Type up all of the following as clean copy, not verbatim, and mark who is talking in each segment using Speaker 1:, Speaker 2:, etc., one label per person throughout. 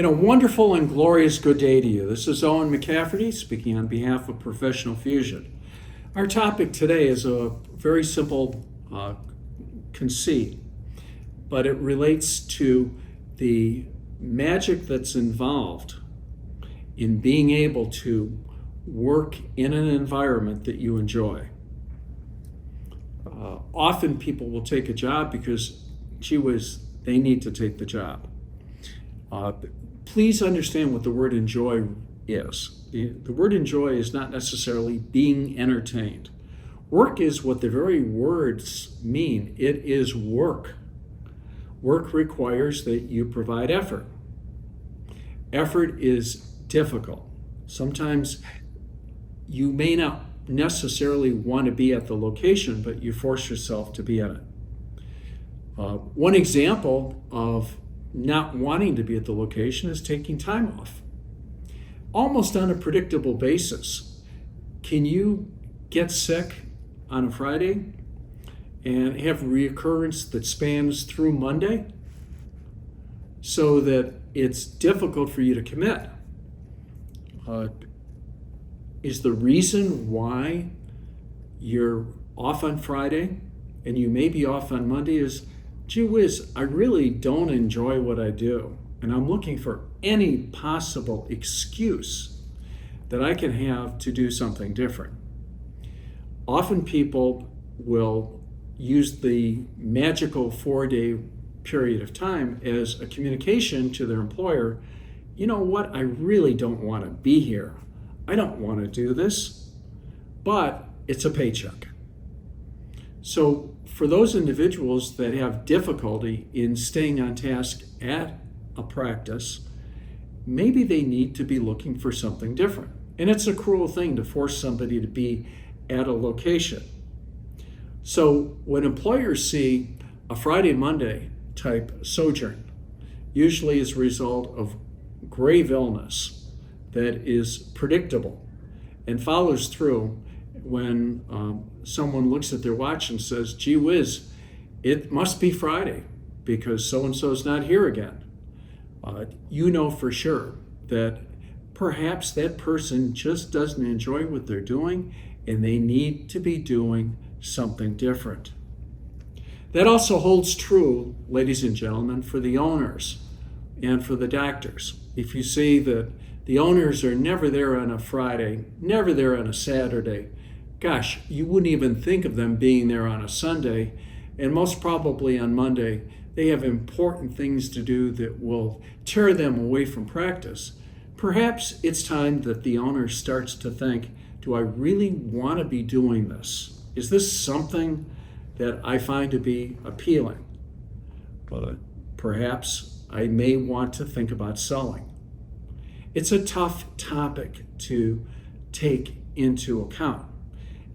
Speaker 1: And a wonderful and glorious good day to you. This is Owen McCafferty speaking on behalf of Professional Fusion. Our topic today is a very simple conceit, but it relates to the magic that's involved in being able to work in an environment that you enjoy. Often people will take a job because, gee whiz, they need to take the job. Please understand what the word enjoy is. The word enjoy is not necessarily being entertained. Work is what the very words mean. It is work. Work requires that you provide effort. Effort is difficult. Sometimes you may not necessarily want to be at the location, but you force yourself to be at it. One example of not wanting to be at the location is taking time off. Almost on a predictable basis. Can you get sick on a Friday and have a reoccurrence that spans through Monday so that it's difficult for you to commit? Is the reason why you're off on Friday and you may be off on Monday is, gee whiz, I really don't enjoy what I do, and I'm looking for any possible excuse that I can have to do something different. Often people will use the magical 4-day period of time as a communication to their employer. You know what? I really don't want to be here. I don't want to do this, but it's a paycheck. So for those individuals that have difficulty in staying on task at a practice, maybe they need to be looking for something different. And it's a cruel thing to force somebody to be at a location. So when employers see a Friday, Monday type sojourn, usually as a result of grave illness that is predictable and follows through, when someone looks at their watch and says, gee whiz, it must be Friday because so-and-so's not here again. You know for sure that perhaps that person just doesn't enjoy what they're doing and they need to be doing something different. That also holds true, ladies and gentlemen, for the owners and for the doctors. If you see that the owners are never there on a Friday, never there on a Saturday, gosh, you wouldn't even think of them being there on a Sunday, and most probably on Monday, they have important things to do that will tear them away from practice. Perhaps it's time that the owner starts to think, do I really want to be doing this? Is this something that I find to be appealing? But perhaps I may want to think about selling. It's a tough topic to take into account.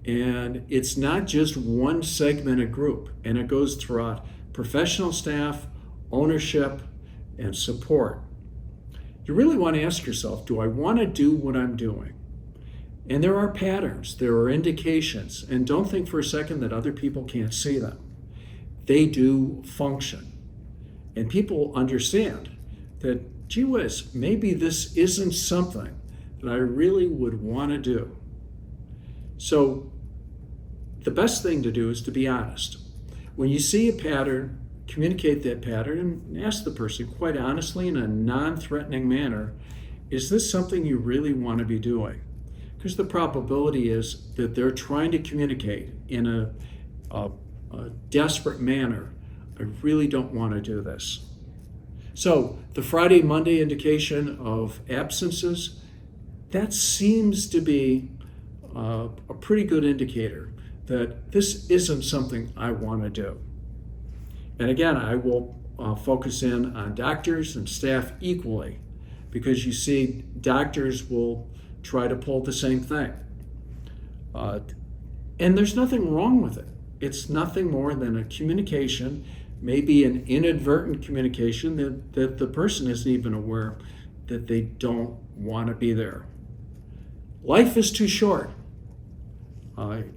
Speaker 1: And it's not just one segmented group, and it goes throughout professional staff, ownership, and support. You really want to ask yourself, do I want to do what I'm doing? And there are patterns, there are indications, and don't think for a second that other people can't see them. They do function. And people understand that, gee whiz, maybe this isn't something that I really would want to do. So the best thing to do is to be honest. When you see a pattern, communicate that pattern and ask the person quite honestly in a non-threatening manner, is this something you really want to be doing? Because the probability is that they're trying to communicate in a desperate manner, I really don't want to do this. So the Friday, Monday indication of absences, that seems to be a pretty good indicator that this isn't something I want to do. And again, I will focus in on doctors and staff equally, because you see doctors will try to pull the same thing. And there's nothing wrong with it. It's nothing more than a communication, maybe an inadvertent communication that the person isn't even aware that they don't want to be there. Life is too short.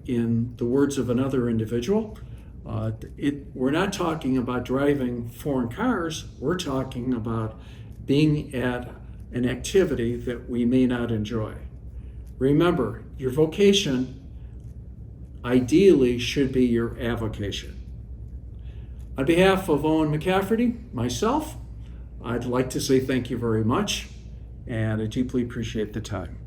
Speaker 1: In the words of another individual, we're not talking about driving foreign cars, we're talking about being at an activity that we may not enjoy. Remember, your vocation ideally should be your avocation. On behalf of Owen McCafferty, myself, I'd like to say thank you very much, and I deeply appreciate the time.